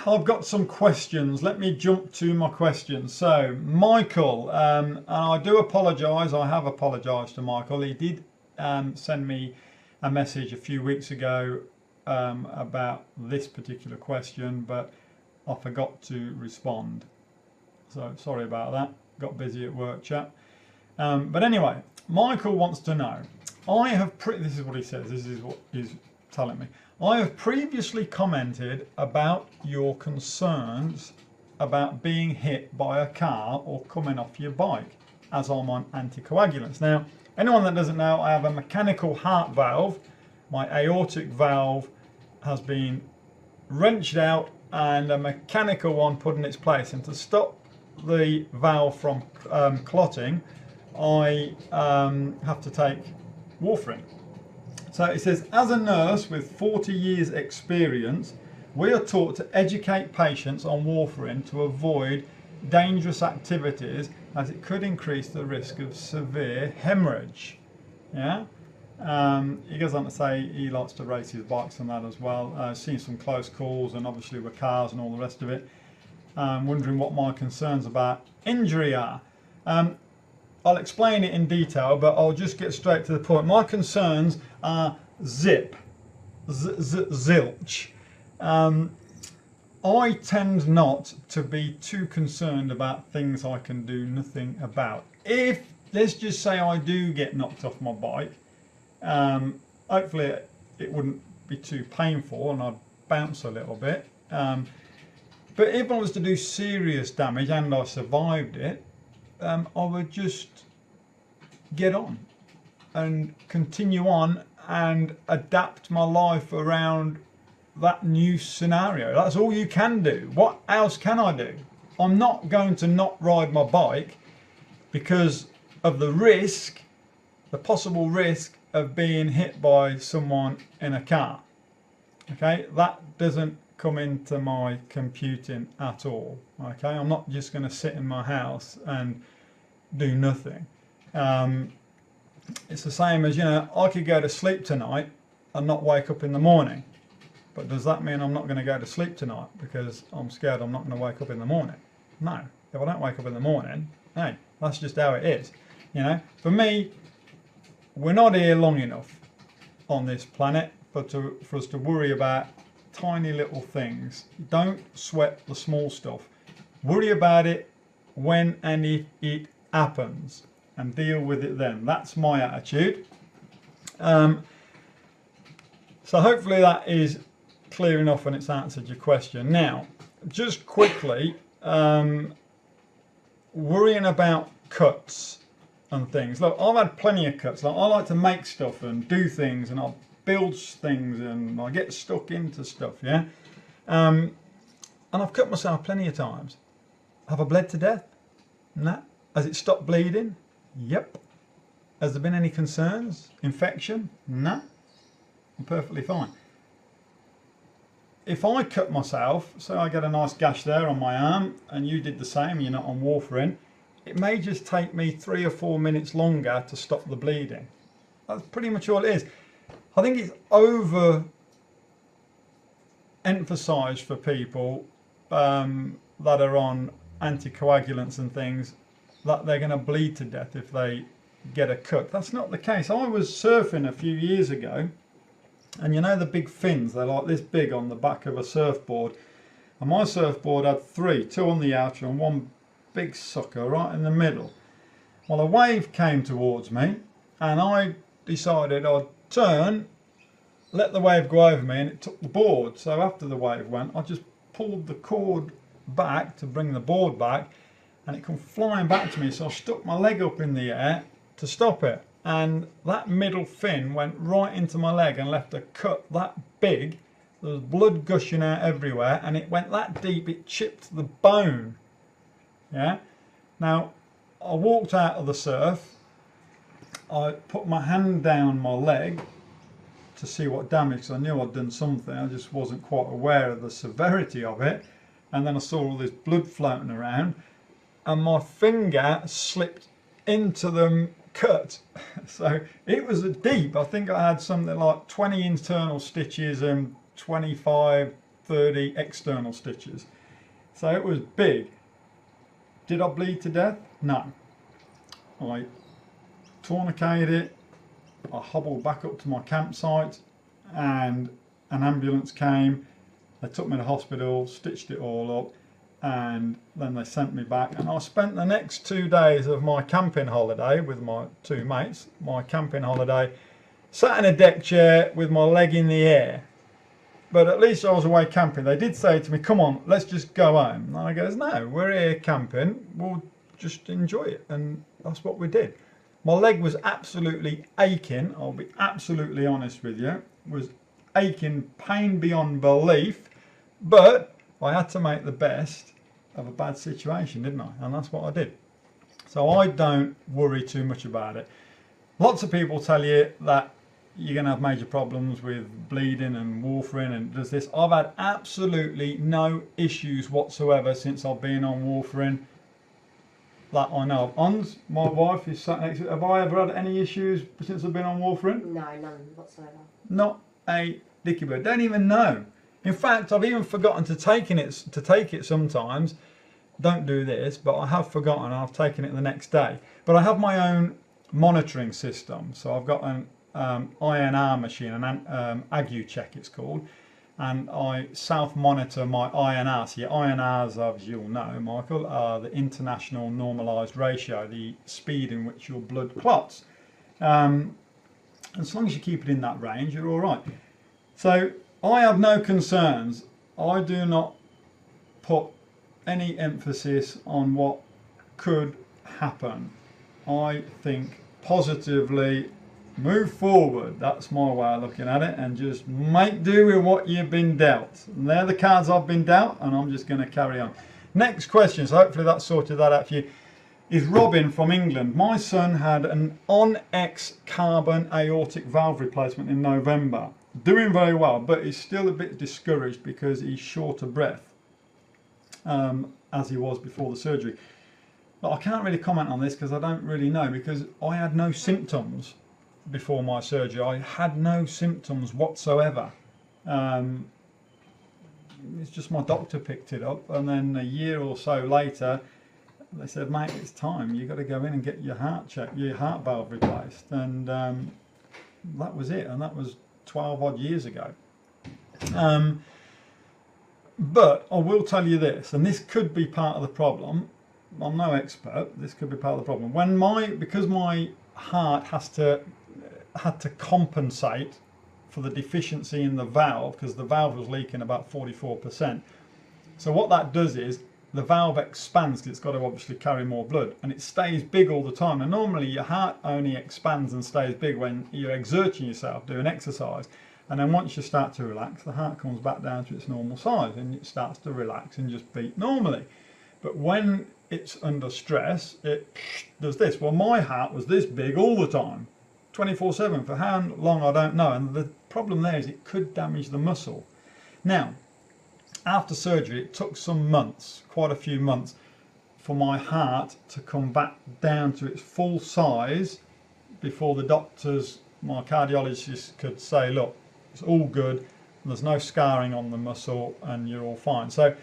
I've got some questions. Let me jump to my questions. So, Michael, and I do apologise. I have apologised to Michael. He did send me a message a few weeks ago about this particular question, but I forgot to respond. So, sorry about that. Got busy at work, chap. But anyway, Michael wants to know. This is what he says. This is what he's telling me. I have previously commented about your concerns about being hit by a car or coming off your bike, as I'm on anticoagulants. Now, anyone that doesn't know, I have a mechanical heart valve. My aortic valve has been wrenched out and a mechanical one put in its place. And to stop the valve from clotting, I have to take warfarin. So it says, as a nurse with 40 years experience, we are taught to educate patients on warfarin to avoid dangerous activities as it could increase the risk of severe hemorrhage. Yeah. He goes on to say he likes to race his bikes and that as well. Seen some close calls and obviously with cars and all the rest of it. Wondering what my concerns about injury are. I'll explain it in detail, but I'll just get straight to the point. My concerns are zilch. I tend not to be too concerned about things I can do nothing about. If, let's just say I do get knocked off my bike, hopefully it wouldn't be too painful and I'd bounce a little bit. But if I was to do serious damage and I survived it, I would just get on and continue on and adapt my life around that new scenario. That's all you can do. What else can I do? I'm not going to not ride my bike because of the risk, the possible risk of being hit by someone in a car. Okay, that doesn't come into my computing at all. Okay, I'm not just going to sit in my house and do nothing. It's the same as, you know, I could go to sleep tonight and not wake up in the morning. But does that mean I'm not going to go to sleep tonight because I'm scared I'm not going to wake up in the morning? No. If I don't wake up in the morning, hey, that's just how it is. You know, for me, we're not here long enough on this planet for us to worry about tiny little things. Don't sweat the small stuff. Worry about it when and if it happens and deal with it then. That's my attitude. So hopefully that is clear enough and it's answered your question. Now, just quickly, worrying about cuts and things. Look, I've had plenty of cuts. Like, I like to make stuff and do things and I'll build things and I get stuck into stuff, yeah? And I've cut myself plenty of times. Have I bled to death? No. Has it stopped bleeding? Yep. Has there been any concerns? Infection? No. I'm perfectly fine. If I cut myself, so I get a nice gash there on my arm and you did the same, you're not on warfarin, it may just take me 3 or 4 minutes longer to stop the bleeding. That's pretty much all it is. I think it's over emphasised for people that are on anticoagulants and things that they're going to bleed to death if they get a cut. That's not the case. I was surfing a few years ago, and you know the big fins, they're like this big on the back of a surfboard, and my surfboard had 3, 2 on the outer and 1 big sucker right in the middle. Well, a wave came towards me and I decided I'd turn, let the wave go over me, and it took the board. So after the wave went, I just pulled the cord back to bring the board back and it come flying back to me, so I stuck my leg up in the air to stop it, and that middle fin went right into my leg and left a cut that big. There was blood gushing out everywhere and it went that deep it chipped the bone. Yeah. Now I walked out of the surf, I put my hand down my leg to see what damage, because I knew I'd done something, I just wasn't quite aware of the severity of it, and then I saw all this blood floating around and my finger slipped into the cut. So it was deep. I think I had something like 20 internal stitches and 25 30 external stitches. So it was big. Did I bleed to death? No. I tourniqueted it, I hobbled back up to my campsite, and an ambulance came. They took me to hospital, stitched it all up, and then they sent me back. And I spent the next 2 days of my camping holiday with my two mates, my camping holiday, sat in a deck chair with my leg in the air. But at least I was away camping. They did say to me, come on, let's just go home. And I goes, no, we're here camping, we'll just enjoy it. And that's what we did. My leg was absolutely aching, I'll be absolutely honest with you. It was aching, pain beyond belief, but I had to make the best of a bad situation, didn't I? And that's what I did. So I don't worry too much about it. Lots of people tell you that you're going to have major problems with bleeding and warfarin and does this. I've had absolutely no issues whatsoever since I've been on warfarin that I know of. Ons, my wife, is sat next to me. Have I ever had any issues since I've been on warfarin? No, none whatsoever. Not a dicky bird. Don't even know. In fact, I've even forgotten to take it sometimes. Don't do this, but I have forgotten. I've taken it the next day. But I have my own monitoring system. So I've got an INR machine, an Agu check it's called, and I self-monitor my INR. So your INRs, as you'll know, Michael, are the international normalised ratio, the speed in which your blood clots. As long as you keep it in that range, you're all right. So I have no concerns. I do not put any emphasis on what could happen. I think positively, move forward. That's my way of looking at it, and just make do with what you've been dealt. And they're the cards I've been dealt, and I'm just going to carry on. Next question, so hopefully that sorted that out for you, is Robin from England. My son had an On-X carbon aortic valve replacement in November. Doing very well, but he's still a bit discouraged because he's short of breath, as he was before the surgery. But I can't really comment on this because I don't really know, because I had no symptoms before my surgery. I had no symptoms whatsoever. It's just my doctor picked it up, and then a year or so later they said, mate, it's time, you've got to go in and get your heart checked, your heart valve replaced. And that was it, and that was 12 odd years ago. But I will tell you this, and this could be part of the problem. I'm no expert, this could be part of the problem. Because my heart had to compensate for the deficiency in the valve, because the valve was leaking about 44%. So what that does is the valve expands, because it's got to obviously carry more blood, and it stays big all the time. And normally your heart only expands and stays big when you're exerting yourself, doing exercise. And then once you start to relax, the heart comes back down to its normal size and it starts to relax and just beat normally. But when it's under stress, it does this. Well, my heart was this big all the time, 24/7. For how long, I don't know. And the problem there is it could damage the muscle. Now, after surgery, it took some months, quite a few months, for my heart to come back down to its full size before the doctors, my cardiologist, could say, look, it's all good, there's no scarring on the muscle, and you're all fine. So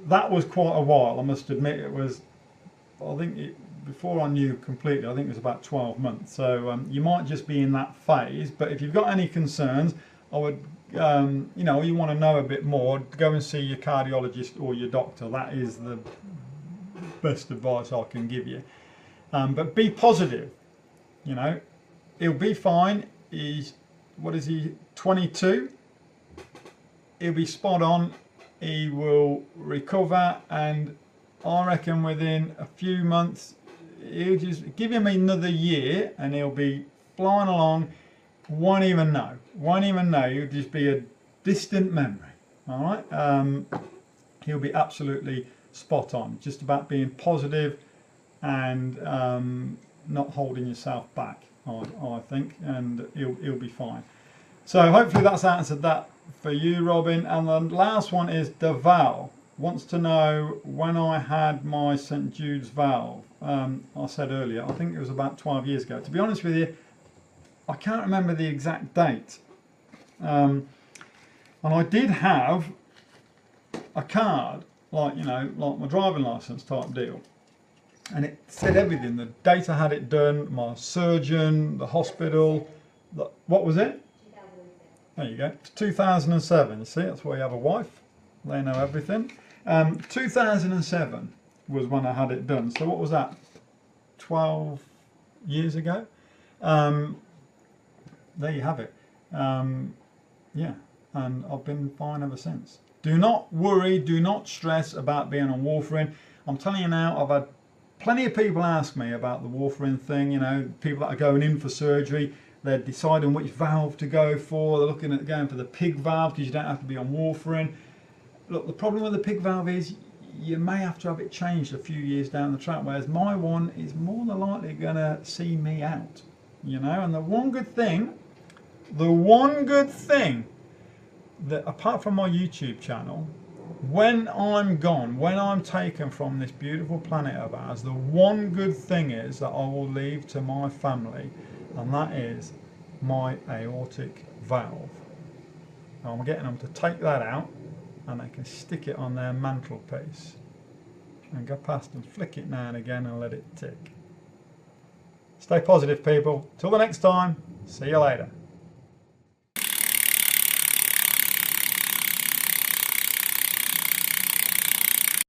that was quite a while, I must admit. It was, I think, before I knew completely, I think it was about 12 months. So you might just be in that phase, but if you've got any concerns, I would, you know, you want to know a bit more, go and see your cardiologist or your doctor. That is the best advice I can give you. But be positive, you know, he'll be fine. He's, what is he, 22? He'll be spot on. He will recover, and I reckon within a few months, he'll just give him another year and he'll be flying along. Won't even know. He'll just be a distant memory. All right. He'll be absolutely spot on. Just about being positive and not holding yourself back, I think, and he'll be fine. So hopefully that's answered that for you, Robin. And the last one is Deval. Wants to know when I had my St Jude's valve. I said earlier, I think it was about 12 years ago. To be honest with you, I can't remember the exact date. And I did have a card, like, you know, like my driving license type deal. And it said everything. The date I had it done, my surgeon, the hospital. What was it? 2007. There you go. 2007. You see, that's why you have a wife. They know everything. 2007 was when I had it done. So what was that? 12 years ago. There you have it. Yeah, and I've been fine ever since. Do not worry, do not stress about being on warfarin. I'm telling you now, I've had plenty of people ask me about the warfarin thing. You know, people that are going in for surgery, they're deciding which valve to go for. They're looking at going for the pig valve because you don't have to be on warfarin. Look, the problem with the pig valve is you may have to have it changed a few years down the track, whereas my one is more than likely going to see me out. You know, and the one good thing that apart from my YouTube channel, when I'm gone, when I'm taken from this beautiful planet of ours, the one good thing is that I will leave to my family, and that is my aortic valve. Now I'm getting them to take that out, and they can stick it on their mantelpiece and go past and flick it now and again and let it tick. Stay positive, people. Till the next time, see you later.